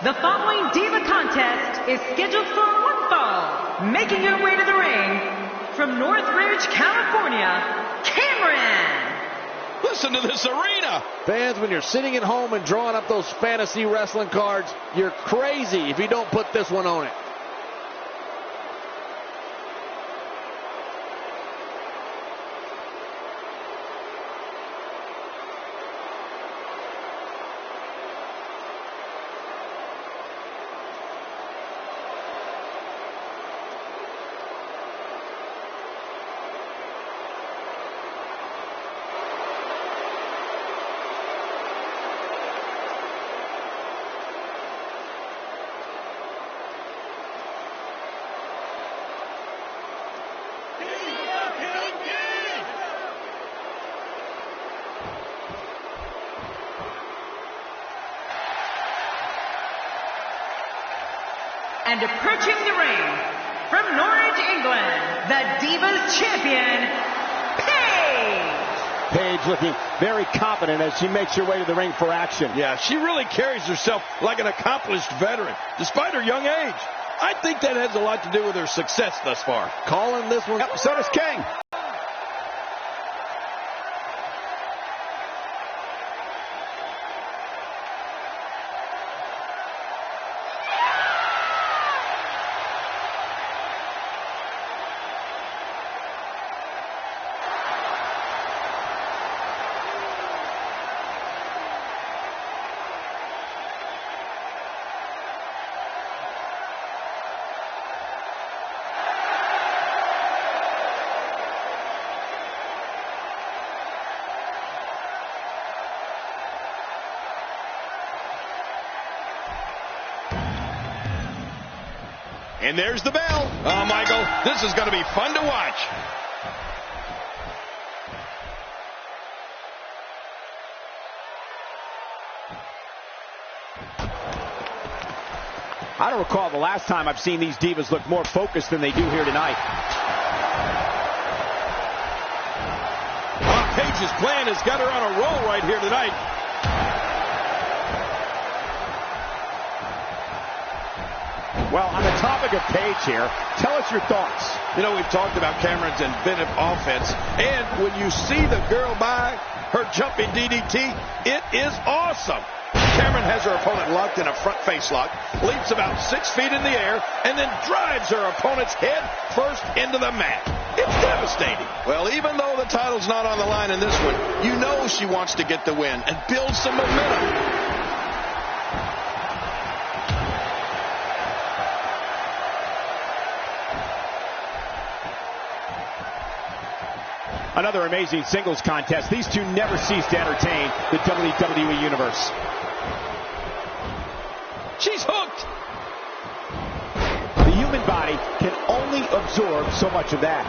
The following Diva contest is scheduled for one fall. Making her way to the ring from Northridge, California, Cameron. Listen to this arena. Fans, when you're sitting at home and drawing up those fantasy wrestling cards, you're crazy if you don't put this one on it. And approaching the ring from Norwich, England, the Divas champion, Paige. Paige looking very confident as she makes her way to the ring for action. Yeah, she really carries herself like an accomplished veteran, despite her young age. I think that has a lot to do with her success thus far. Calling this one. Yep, so does King. And there's the bell. Oh, Michael, this is going to be fun to watch. I don't recall the last time I've seen these Divas look more focused than they do here tonight. Paige's plan has got her on a roll right here tonight. Well, on the topic of Paige here, tell us your thoughts. You know, we've talked about Cameron's inventive offense, and when you see the girl by her jumping DDT, it is awesome. Cameron has her opponent locked in a front face lock, leaps about 6 feet in the air, and then drives her opponent's head first into the mat. It's devastating. Well, even though the title's not on the line in this one, you know she wants to get the win and build some momentum. Another amazing singles contest. These two never cease to entertain the WWE Universe. She's hooked. The human body can only absorb so much of that.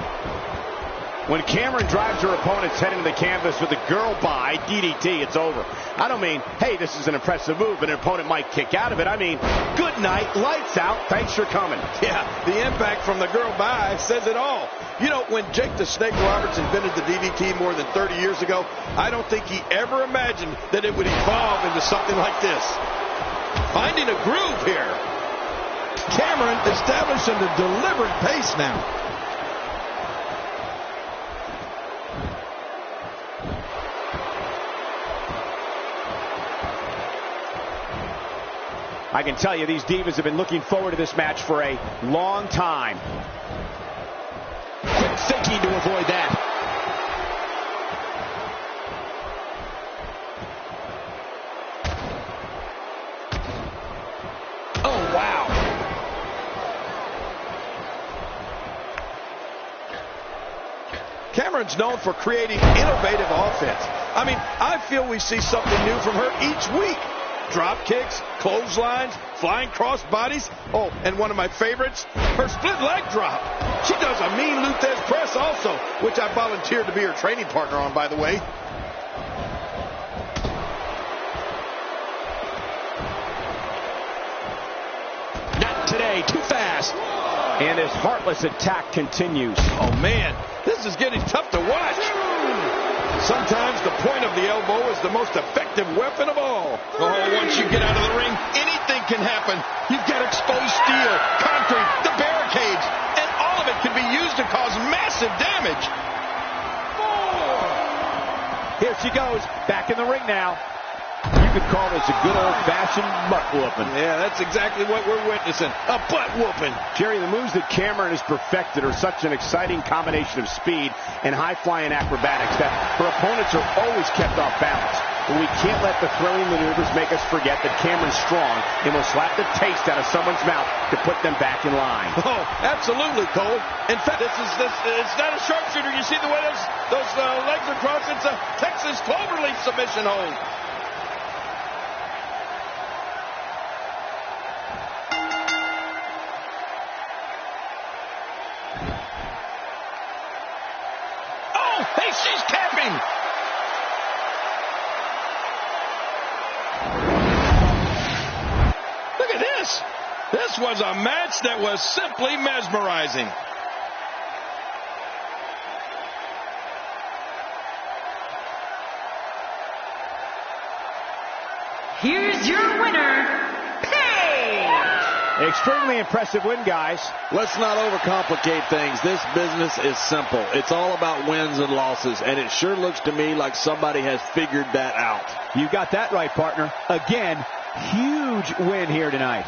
When Cameron drives her opponent's head into the canvas with a girl by DDT, it's over. I don't mean, hey, this is an impressive move, and an opponent might kick out of it. I mean, good night, lights out, thanks for coming. Yeah, the impact from the girl by says it all. You know, when Jake the Snake Roberts invented the DDT more than 30 years ago, I don't think he ever imagined that it would evolve into something like this. Finding a groove here. Cameron establishing a deliberate pace now. I can tell you these Divas have been looking forward to this match for a long time. Quick thinking to avoid that. Oh, wow. Cameron's known for creating innovative offense. I mean, I feel we see something new from her each week. Drop kicks, clotheslines, flying cross bodies. Oh, and one of my favorites, her split leg drop. She does a mean Luthez press also, which I volunteered to be her training partner on, by the way. Not today, too fast. And his heartless attack continues. Oh, man, this is getting tough to watch. Sometimes the point of the elbow is the most effective weapon of all. Oh, once you get out of the ring, anything can happen. You've got exposed steel, concrete, the barricades, and all of it can be used to cause massive damage. Here she goes, back in the ring now. You could call this a good old-fashioned butt whooping. Yeah, that's exactly what we're witnessing, a butt whooping. Jerry, the moves that Cameron has perfected are such an exciting combination of speed and high-flying acrobatics that her opponents are always kept off balance. But we can't let the thrilling maneuvers make us forget that Cameron's strong and will slap the taste out of someone's mouth to put them back in line. Oh, absolutely, Cole. In fact, it's not a sharpshooter. You see the way those legs are crossed? It's a Texas cloverleaf submission hold. Oh, hey, she's capping. Look at this. This was a match that was simply mesmerizing. Here's your winner, Paige! Extremely impressive win, guys. Let's not overcomplicate things. This business is simple. It's all about wins and losses, and it sure looks to me like somebody has figured that out. You got that right, partner. Again, huge win here tonight.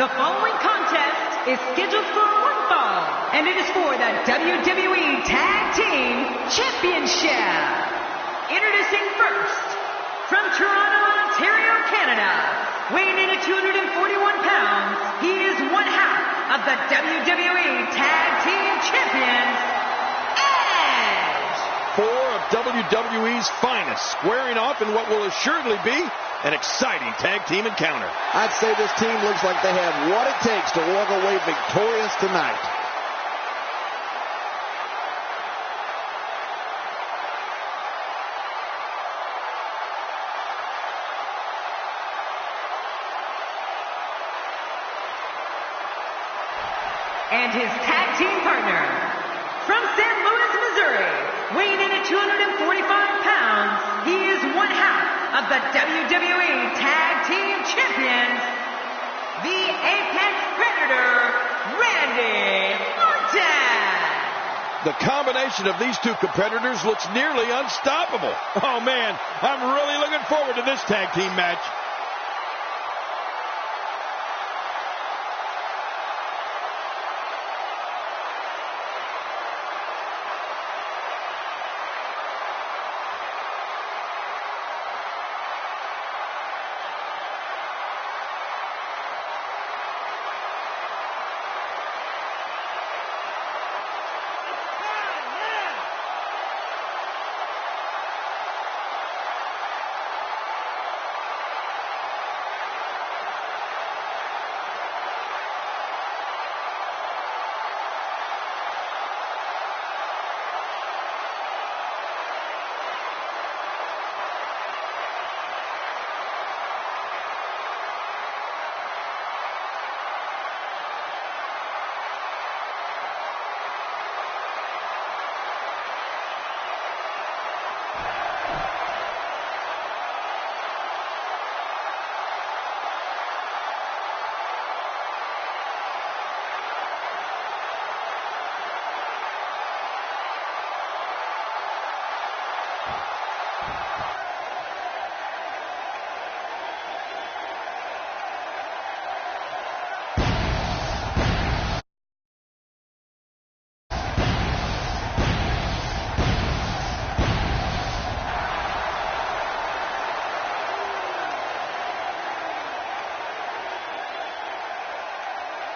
The following contest is scheduled for one fall, and it is for the WWE Tag Team Championship. Introducing first, from Toronto, Ontario, Canada, weighing in at 241 pounds, he is one half of the WWE Tag Team Champions, Edge. Four of WWE's finest squaring off in what will assuredly be an exciting tag team encounter. I'd say this team looks like they have what it takes to walk away victorious tonight. And his tag team partner, from St. Louis, Missouri, weighing in at 245 pounds, he is one half of the WWE Tag Team Champions, the Apex Predator, Randy Orton. The combination of these two competitors looks nearly unstoppable. Oh man, I'm really looking forward to this tag team match.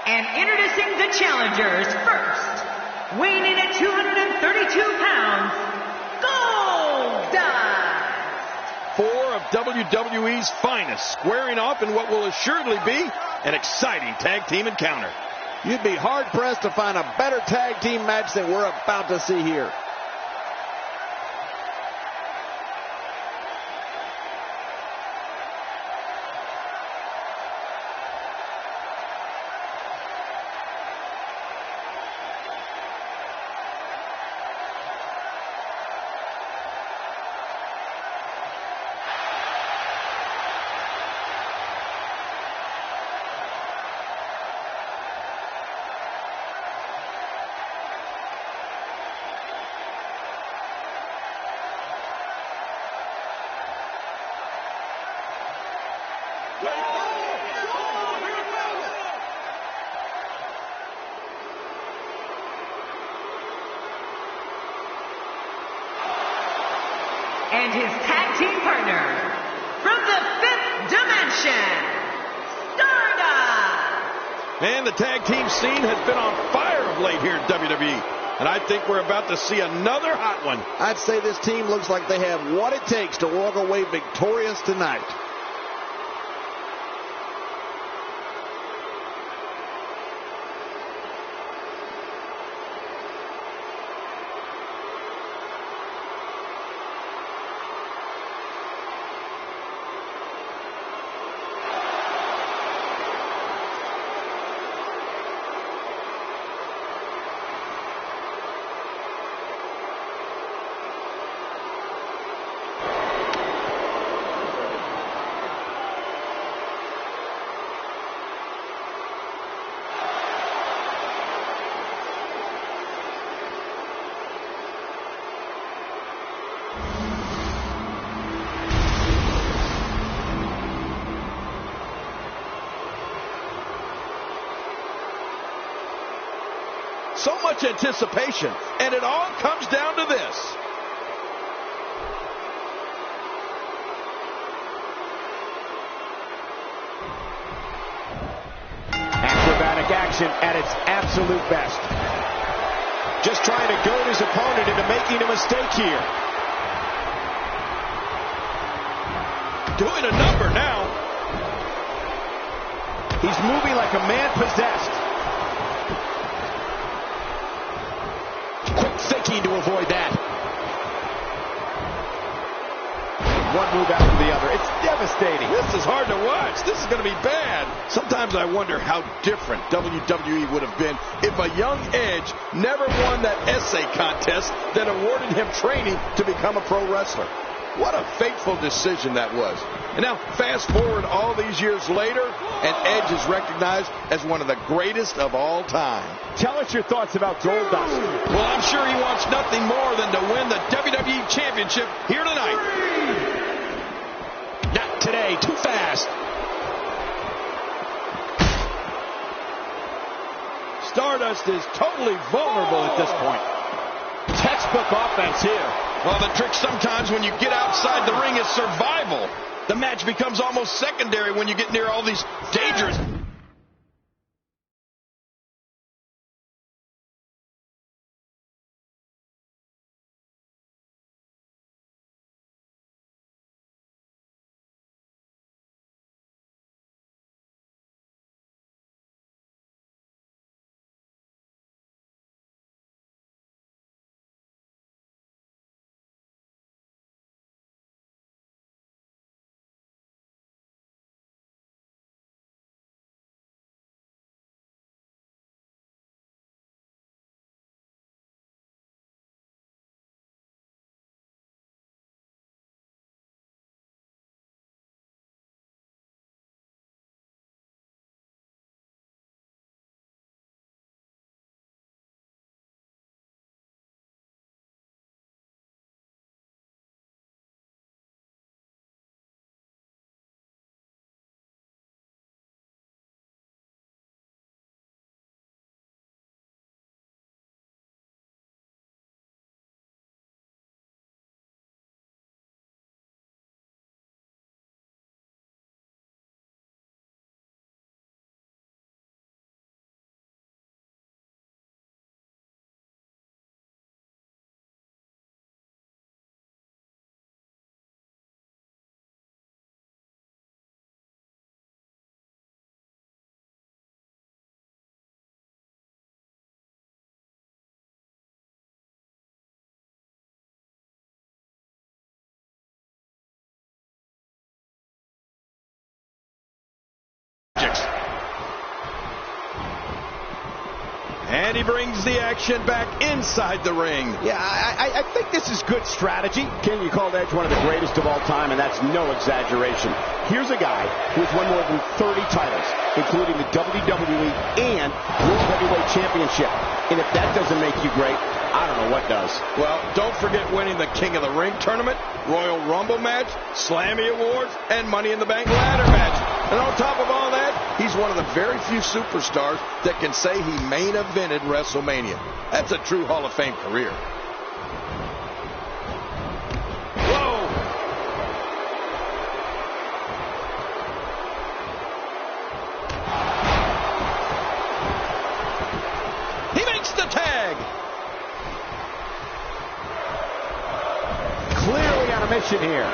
And introducing the challengers first, weighing in at 232 pounds, Goldust. Four of WWE's finest squaring off in what will assuredly be an exciting tag team encounter. You'd be hard-pressed to find a better tag team match than we're about to see here. And his tag team partner, from the fifth dimension, Stardust. And the tag team scene has been on fire of late here in WWE. And I think we're about to see another hot one. I'd say this team looks like they have what it takes to walk away victorious tonight. So much anticipation, and it all comes down to this. Acrobatic action at its absolute best. Just trying to goad his opponent into making a mistake here. Doing a number now. He's moving like a man possessed. Quick thinking to avoid that. One move after the other. It's devastating. This is hard to watch. This is going to be bad. Sometimes I wonder how different WWE would have been if a young Edge never won that essay contest that awarded him training to become a pro wrestler. What a fateful decision that was. And now, fast forward all these years later, and Edge is recognized as one of the greatest of all time. Tell us your thoughts about Goldust. Well, I'm sure he wants nothing more than to win the WWE Championship here tonight. Not today, too fast. Stardust is totally vulnerable at this point. Textbook offense here. Well, the trick sometimes when you get outside the ring is survival. The match becomes almost secondary when you get near all these dangerous... And he brings the action back inside the ring. Yeah, I think this is good strategy. Ken, you called Edge one of the greatest of all time, and that's no exaggeration. Here's a guy who's won more than 30 titles, including the WWE and World Heavyweight Championship. And if that doesn't make you great, I don't know what does. Well, don't forget winning the King of the Ring tournament, Royal Rumble match, Slammy Awards, and Money in the Bank ladder match. And on top of all that, he's one of the very few superstars that can say he main evented WrestleMania. That's a true Hall of Fame career. Whoa! He makes the tag. Clearly on a mission here.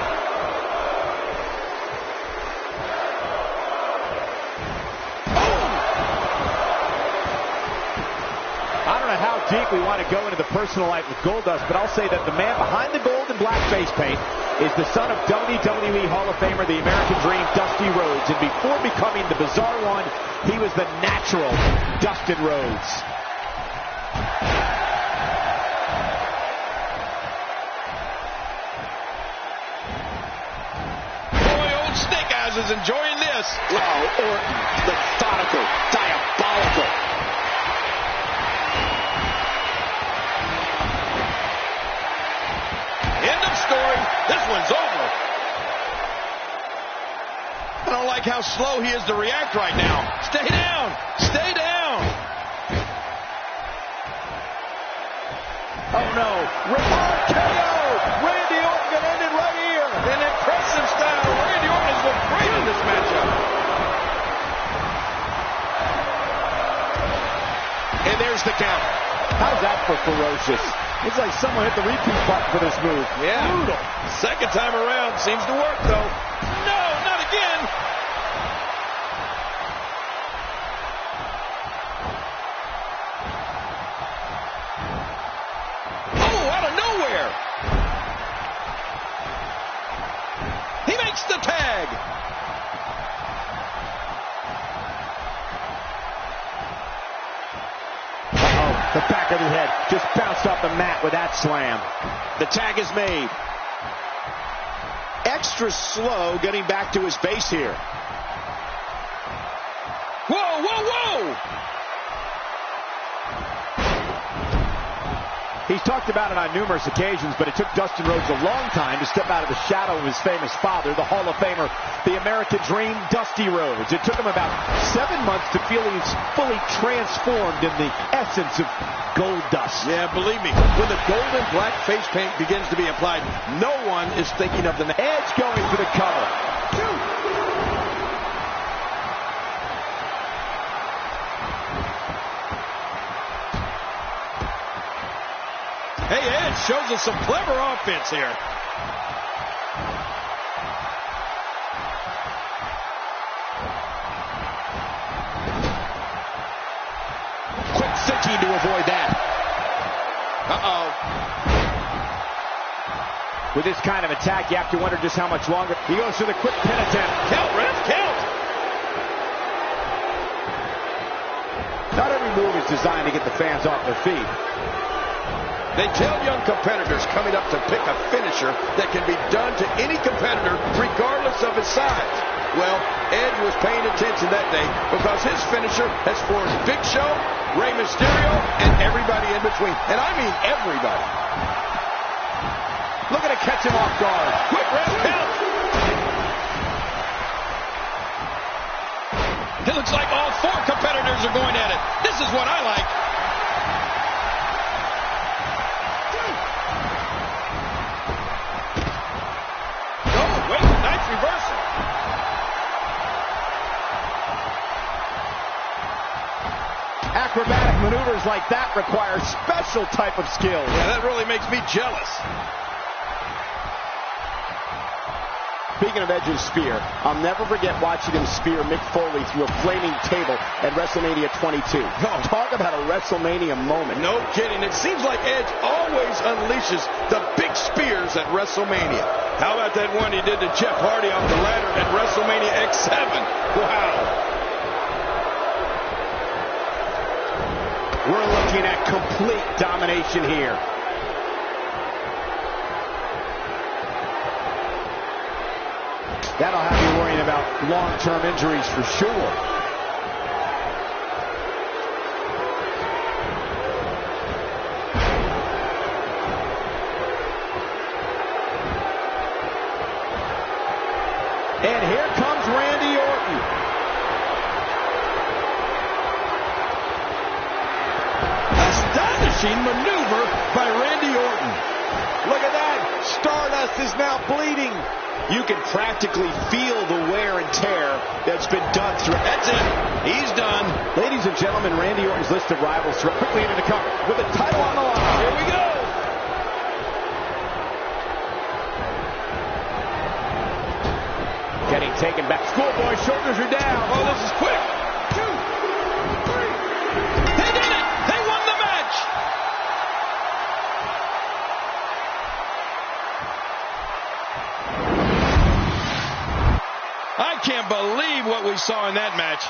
How deep we want to go into the personal life of Goldust, but I'll say that the man behind the gold and black face paint is the son of WWE Hall of Famer, the American Dream, Dusty Rhodes. And before becoming the Bizarre One, he was the natural Dustin Rhodes. Boy, old Snake Eyes is enjoying this. Wow, Orton, methodical, diabolical. End of story. This one's over. I don't like how slow he is to react right now. Stay down. Stay down. Oh, no. KO! Randy Orton going to end it right here. In impressive style, Randy Orton has looked great in this matchup. And there's the count. How's that for ferocious? It's like someone hit the repeat button for this move. Yeah. Brutal. Second time around seems to work, though. No, not again. Oh, out of nowhere. He makes the tag. The back of the head just bounced off the mat with that slam. The tag is made. Extra slow getting back to his base here. Whoa, whoa, whoa! He's talked about it on numerous occasions, but it took Dustin Rhodes a long time to step out of the shadow of his famous father, the Hall of Famer, the American Dream, Dusty Rhodes. It took him about 7 months to feel he's fully transformed in the essence of gold dust. Yeah, believe me, when the gold and black face paint begins to be applied, no one is thinking of the Edge going for the cover. Hey, Edge shows us some clever offense here. Quick thinking to avoid that. Uh-oh. With this kind of attack, you have to wonder just how much longer. He goes for the quick pin attempt. Count, ref, count. Not every move is designed to get the fans off their feet. They tell young competitors coming up to pick a finisher that can be done to any competitor regardless of his size. Well, Edge was paying attention that day because his finisher has forced Big Show, Rey Mysterio, and everybody in between. And I mean everybody. Looking to catch him off guard. Quick ref count. It looks like all 4 competitors are going at it. This is what I like. Reversal. Acrobatic maneuvers like that require special type of skill. Yeah, that really makes me jealous. Speaking of Edge's spear, I'll never forget watching him spear Mick Foley through a flaming table at WrestleMania 22. Oh. Talk about a WrestleMania moment. No kidding. It seems like Edge always unleashes the big spears at WrestleMania. How about that one he did to Jeff Hardy off the ladder at WrestleMania X7? Wow. We're looking at complete domination here. That'll have you worrying about long-term injuries for sure. And here comes Randy Orton. Astonishing maneuver by Randy Orton. Look at that. Stardust is now bleeding. You can practically feel the wear and tear that's been done through. That's it. He's done. Ladies and gentlemen, Randy Orton's list of rivals quickly into the cover with the title on the line. Here we go. Getting taken back. Schoolboy shoulders are down. Oh, this is quick. 2, 3. They did it. They won the match. I can't believe what we saw in that match.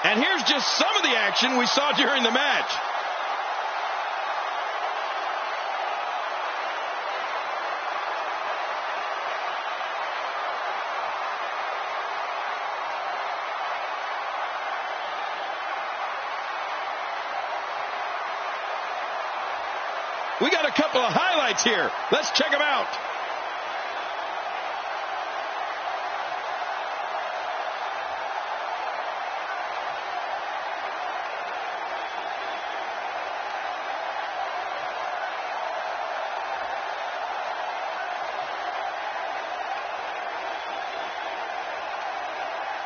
And here's just some of the action we saw during the match. a couple of highlights here. Let's check them out.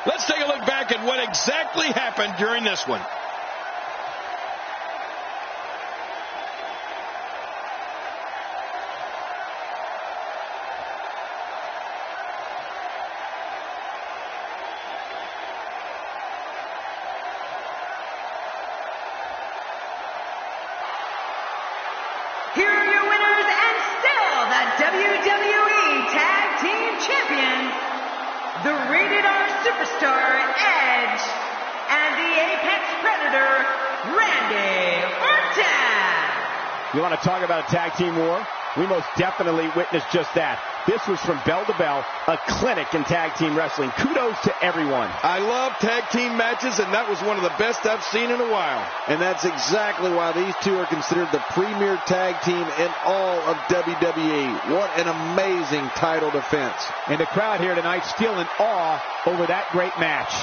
Let's take a look back at what exactly happened during this one. Here are your winners and still the WWE Tag Team Champions, the Rated R Superstar Edge and the Apex Predator Randy Orton. You want to talk about a tag team war? We most definitely witnessed just that. This was from bell to bell, a clinic in tag team wrestling. Kudos to everyone. I love tag team matches, and that was one of the best I've seen in a while. And that's exactly why these two are considered the premier tag team in all of WWE. What an amazing title defense. And the crowd here tonight still in awe over that great match.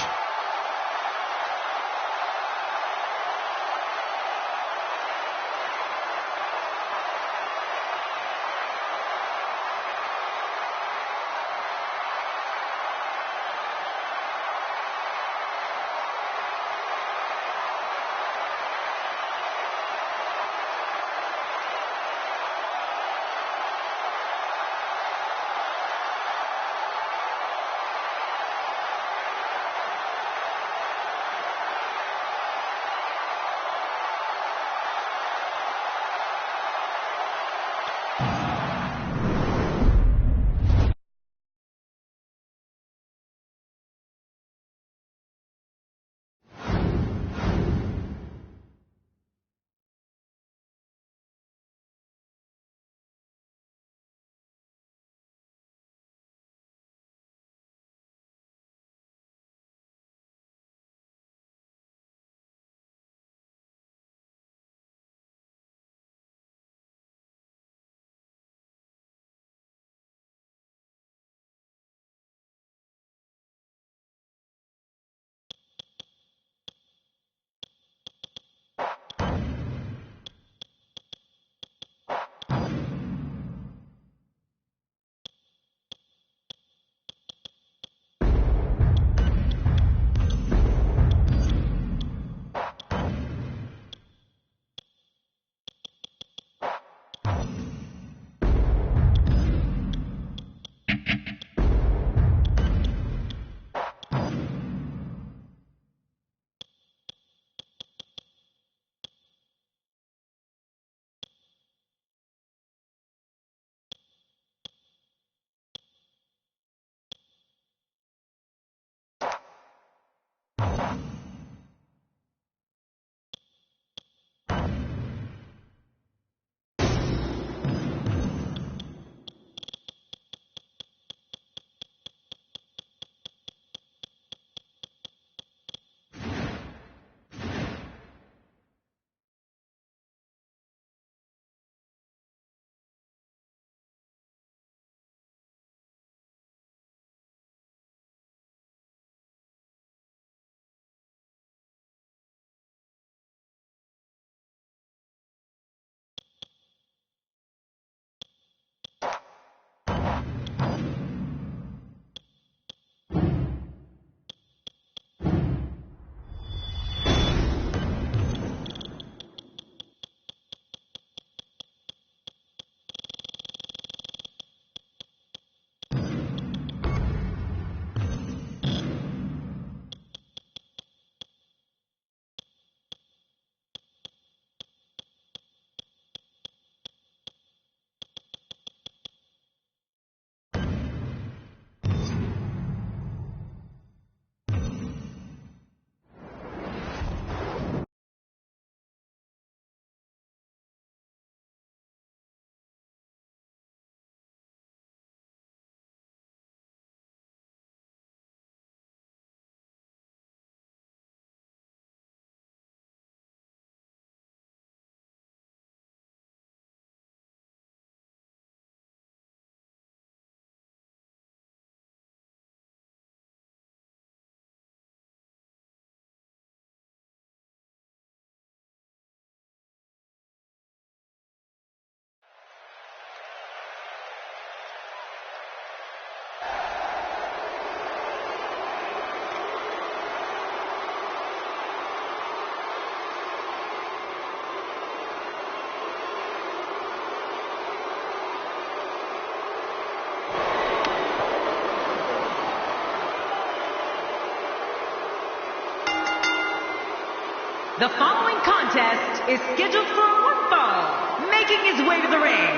The following contest is scheduled for one fall. Making his way to the ring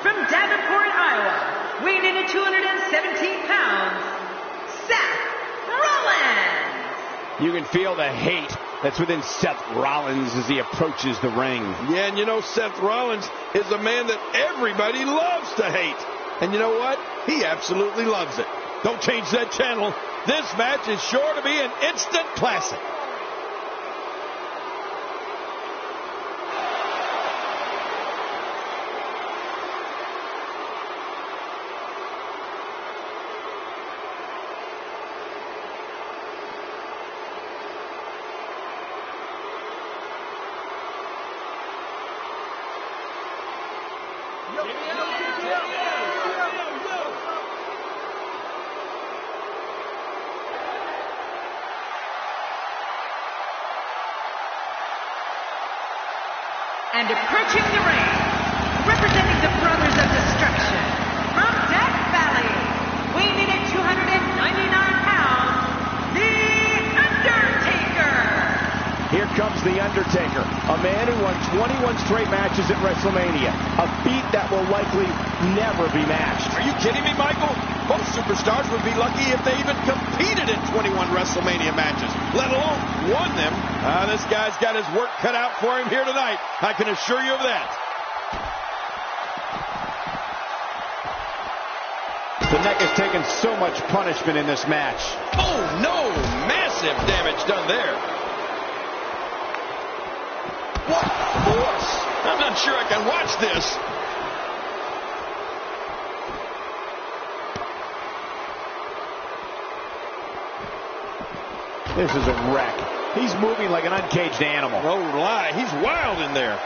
from Davenport, Iowa, weighing in at 217 pounds, Seth Rollins. You can feel the hate that's within Seth Rollins as he approaches the ring. Yeah, and you know Seth Rollins is a man that everybody loves to hate. And you know what? He absolutely loves it. Don't change that channel. This match is sure to be an instant classic. And approaching the ring, representing the Brothers of Destruction, from Death Valley, weighing in at 299 pounds, The Undertaker. Here comes The Undertaker, a man who won 21 straight matches at WrestleMania, a feat that will likely never be matched. Are you kidding me, Michael? Most superstars would be lucky if they even competed in 21 WrestleMania matches, let alone won them. This guy's got his work cut out for him here tonight. I can assure you of that. The neck has taken so much punishment in this match. Oh, no! Massive damage done there. What force! I'm not sure I can watch this. This is a wreck. He's moving like an uncaged animal. No lie, he's wild in there.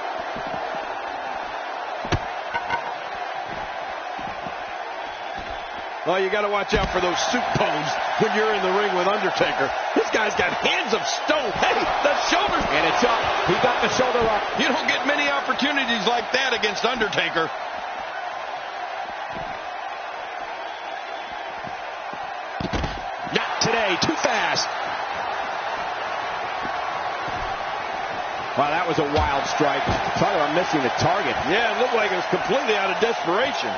Well, you got to watch out for those soup cones when you're in the ring with Undertaker. This guy's got hands of stone. Hey, the shoulders. And it's up. He got the shoulder up. You don't get many opportunities like that against Undertaker. Not today. Too fast. Wow, that was a wild strike. Talk about missing the target. Yeah, it looked like it was completely out of desperation.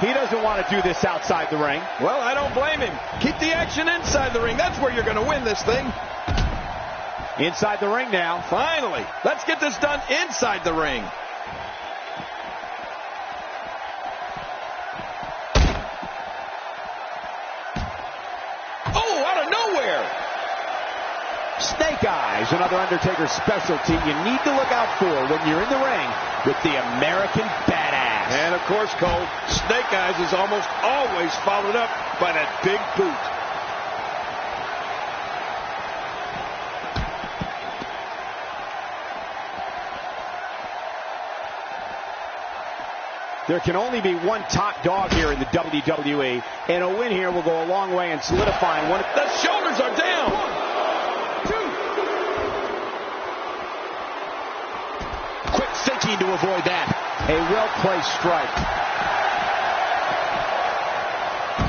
He doesn't want to do this outside the ring. Well, I don't blame him. Keep the action inside the ring. That's where you're going to win this thing. Inside the ring now. Finally. Let's get this done inside the ring. Oh, out of nowhere. Snake eyes, another Undertaker specialty you need to look out for when you're in the ring with the American Badass. And of course, Cole, Snake Eyes is almost always followed up by that big boot. There can only be one top dog here in the WWE, and a win here will go a long way in solidifying one. The shoulders are down. 1, 2. Quick thinking to avoid that. A well-placed strike.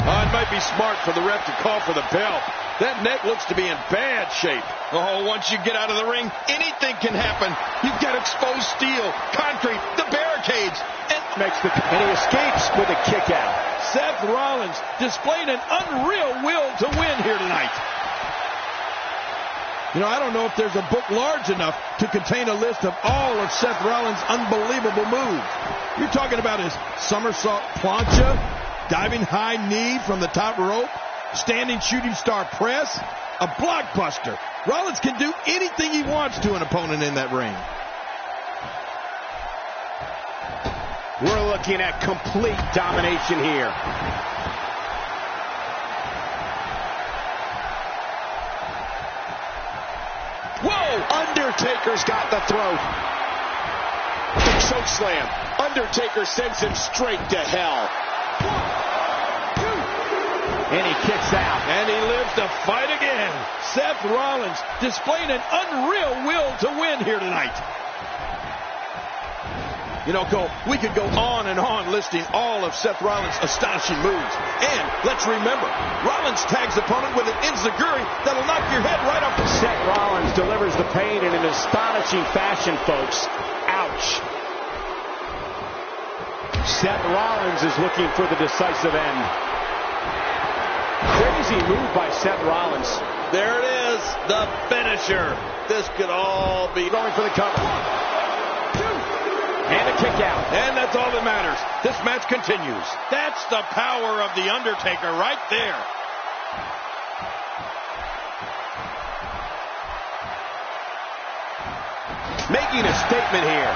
Oh, it might be smart for the ref to call for the bell. That neck looks to be in bad shape. Oh, once you get out of the ring, anything can happen. You've got exposed steel, concrete, the barricades, and he escapes with a kick out. Seth Rollins displayed an unreal will to win here tonight. You know, I don't know if there's a book large enough to contain a list of all of Seth Rollins' unbelievable moves. You're talking about his somersault plancha, diving high knee from the top rope, standing shooting star press, a blockbuster. Rollins can do anything he wants to an opponent in that ring. We're looking at complete domination here. Whoa! Undertaker's got the throat. Big choke slam. Undertaker sends him straight to hell. 1, 2. And he kicks out. And he lives to fight again. Seth Rollins displaying an unreal will to win here tonight. You know, Cole, we could go on and on listing all of Seth Rollins' astonishing moves. And let's remember, Rollins tags opponent with an enziguri that'll knock your head right off. Seth Rollins Rollins delivers the pain in an astonishing fashion, folks. Ouch. Seth Rollins is looking for the decisive end. Crazy move by Seth Rollins. There it is, the finisher. This could all be Going for the cover. And a kick out. And that's all that matters. This match continues. That's the power of The Undertaker right there. Making a statement here.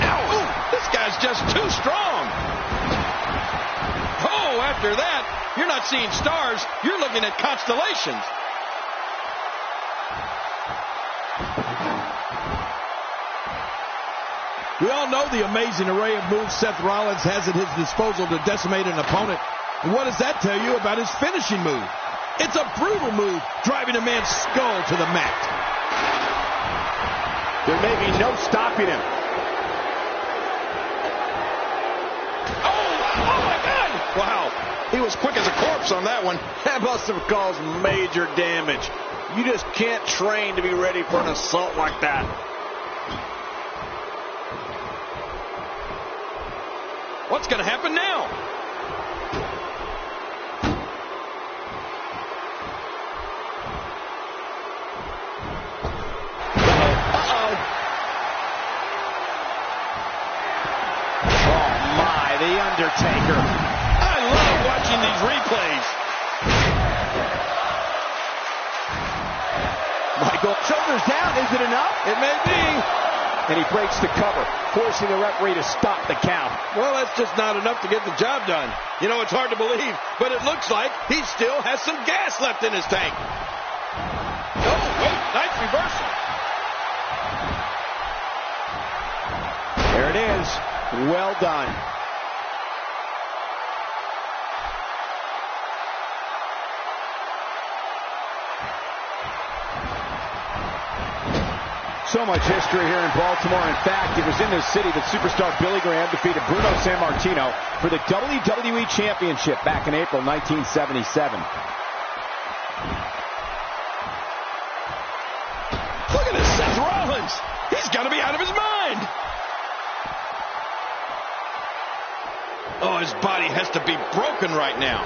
Ow! Ooh, this guy's just too strong. Oh, after that, you're not seeing stars. You're looking at constellations. We all know the amazing array of moves Seth Rollins has at his disposal to decimate an opponent. And what does that tell you about his finishing move? It's a brutal move, driving a man's skull to the mat. There may be no stopping him. Oh my God! Wow, he was quick as a corpse on that one. That must have caused major damage. You just can't train to be ready for an assault like that. What's going to happen now? Uh-oh. Oh, my, The Undertaker. I love watching these replays. Michael, shoulders down. Is it enough? It may be. And he breaks the cover, forcing the referee to stop the count. Well, that's just not enough to get the job done. You know, it's hard to believe, but it looks like he still has some gas left in his tank. Oh, wait, nice reversal. There it is. Well done. So much history here in Baltimore. In fact, it was in this city that superstar Billy Graham defeated Bruno Sammartino for the WWE Championship back in April 1977. Look at this, Seth Rollins. He's got to be out of his mind. Oh, his body has to be broken right now.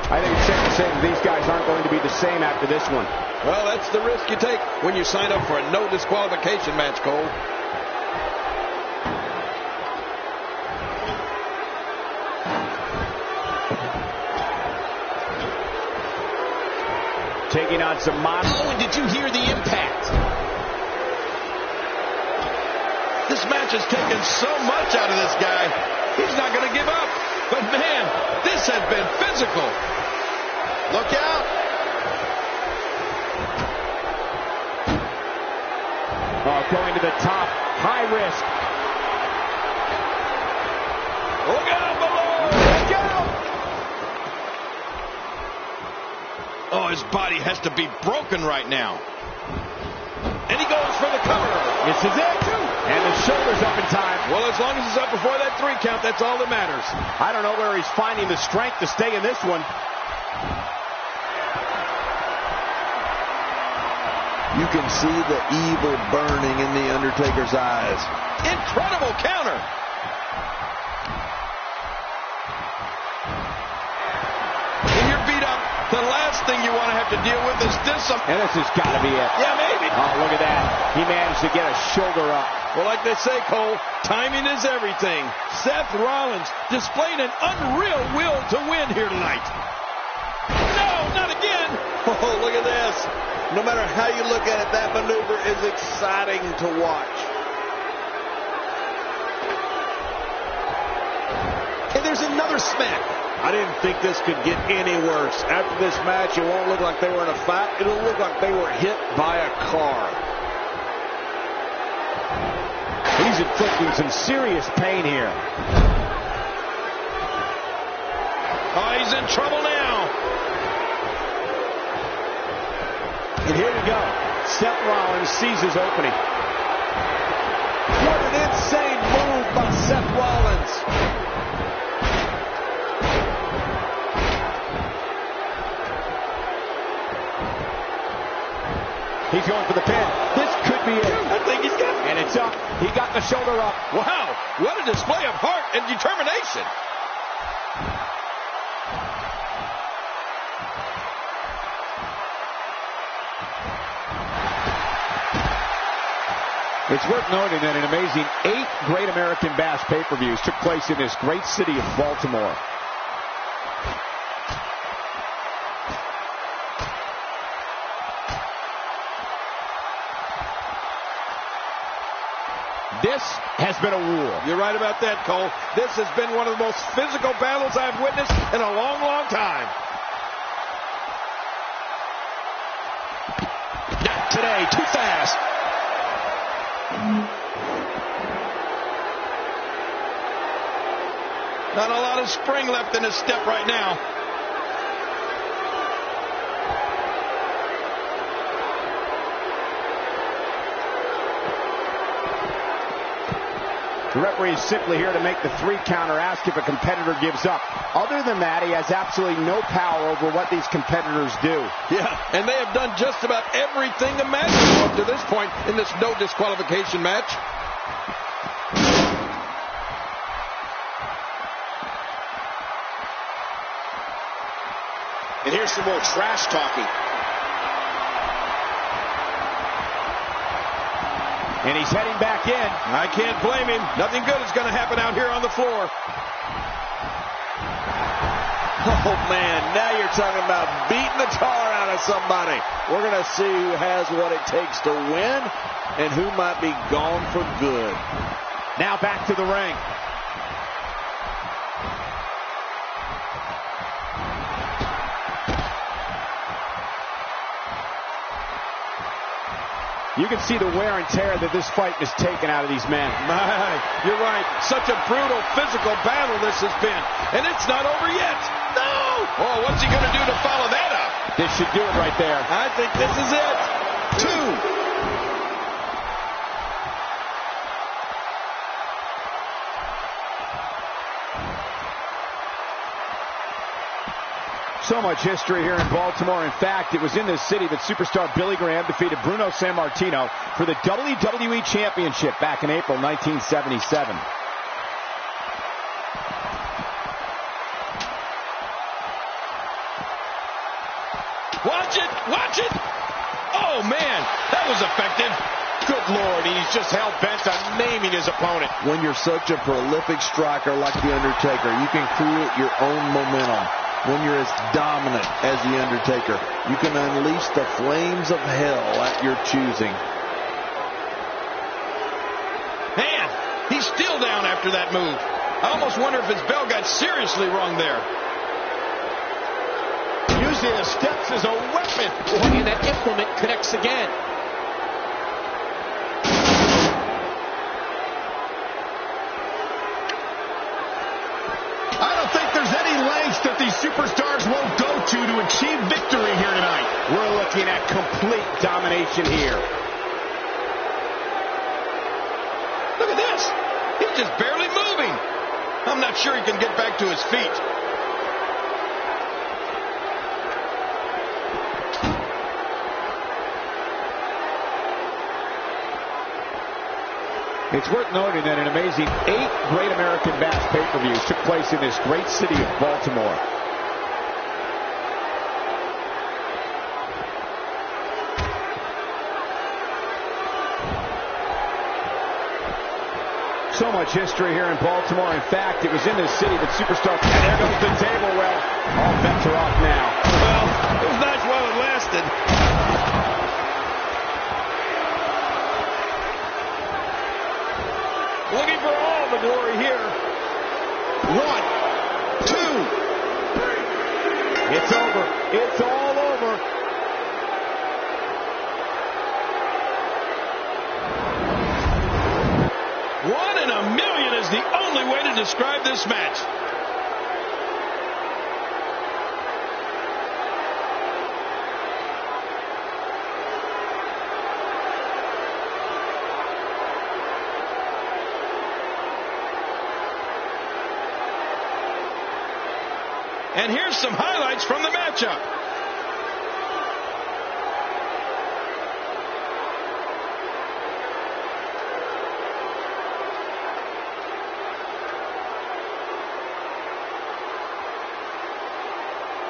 I think it's safe to say that these guys aren't going to be the same after this one. Well, that's the risk you take when you sign up for a no disqualification match, Cole. Taking on some modern... Oh, and did you hear the impact? This match has taken so much out of this guy. He's not going to give up. But, man, this has been physical. Look out. Oh, going to the top. High risk. Look out below. Look out. Oh, his body has to be broken right now. And he goes for the cover. This is it. And the shoulder's up in time. Well, as long as he's up before that 3 count, that's all that matters. I don't know where he's finding the strength to stay in this one. You can see the evil burning in The Undertaker's eyes. Incredible counter. When you're beat up, the last thing you want to have to deal with is this. And this has got to be it. Yeah, maybe. Oh, look at that. He managed to get a shoulder up. Well, like they say, Cole, timing is everything. Seth Rollins displaying an unreal will to win here tonight. No, not again. Oh, look at this. No matter how you look at it, that maneuver is exciting to watch. And there's another smack. I didn't think this could get any worse. After this match, it won't look like they were in a fight. It'll look like they were hit by a car. He's inflicting some serious pain here. Oh, he's in trouble now. And here we go. Seth Rollins sees his opening. going for the pin. This could be it. I think he's got it. And it's up. He got the shoulder up. Wow, what a display of heart and determination. It's worth noting that an amazing 8 Great American Bash pay-per-views took place in this great city of Baltimore. This has been a war. You're right about that, Cole. This has been one of the most physical battles I've witnessed in a long, long time. Not today. Too fast. Not a lot of spring left in his step right now. The referee is simply here to make the 3 counter, ask if a competitor gives up. Other than that, he has absolutely no power over what these competitors do. Yeah, and they have done just about everything imaginable up to this point in this no disqualification match. And here's some more trash talking. And he's heading back in. I can't blame him. Nothing good is going to happen out here on the floor. Oh, man, now you're talking about beating the tar out of somebody. We're going to see who has what it takes to win and who might be gone for good. Now back to the ring. You can see the wear and tear that this fight has taken out of these men. My, you're right. Such a brutal physical battle this has been. And it's not over yet. No! Oh, what's he going to do to follow that up? This should do it right there. I think this is it. 2. So much history here in Baltimore. In fact, it was in this city that superstar Billy Graham defeated Bruno Sammartino for the WWE Championship back in April 1977. Watch it! Watch it! Oh, man, that was effective. Good Lord, he's just hell-bent on naming his opponent. When you're such a prolific striker like The Undertaker, you can create your own momentum. When you're as dominant as The Undertaker, you can unleash the flames of hell at your choosing. Man, he's still down after that move. I almost wonder if his bell got seriously wrong there. Using the steps as a weapon. And that implement connects again. I don't think there's any lengths that these superstars won't go to achieve victory here tonight. We're looking at complete domination here. Look at this. He's just barely moving. I'm not sure he can get back to his feet. It's worth noting that an amazing 8 Great American Bash pay-per-views took place in this great city of Baltimore. So much history here in Baltimore. In fact, it was in this city that superstar... And there goes the table. Well, all bets are off now. Well, it was nice while it lasted. Looking for all the glory here. 1, 2. It's over. It's all over. One in a million is the only way to describe this match. And here's some highlights from the matchup.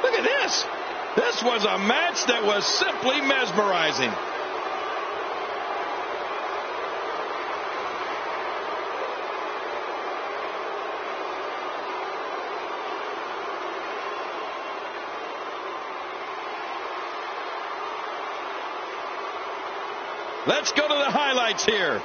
Look at this. This was a match that was simply mesmerizing. Let's go to the highlights here.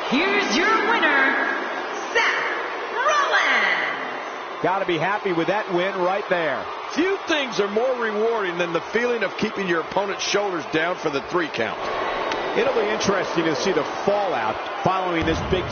Here's your winner, Seth Rollins. Got to be happy with that win right there. Few things are more rewarding than the feeling of keeping your opponent's shoulders down for the 3 count. It'll be interesting to see the fallout following this big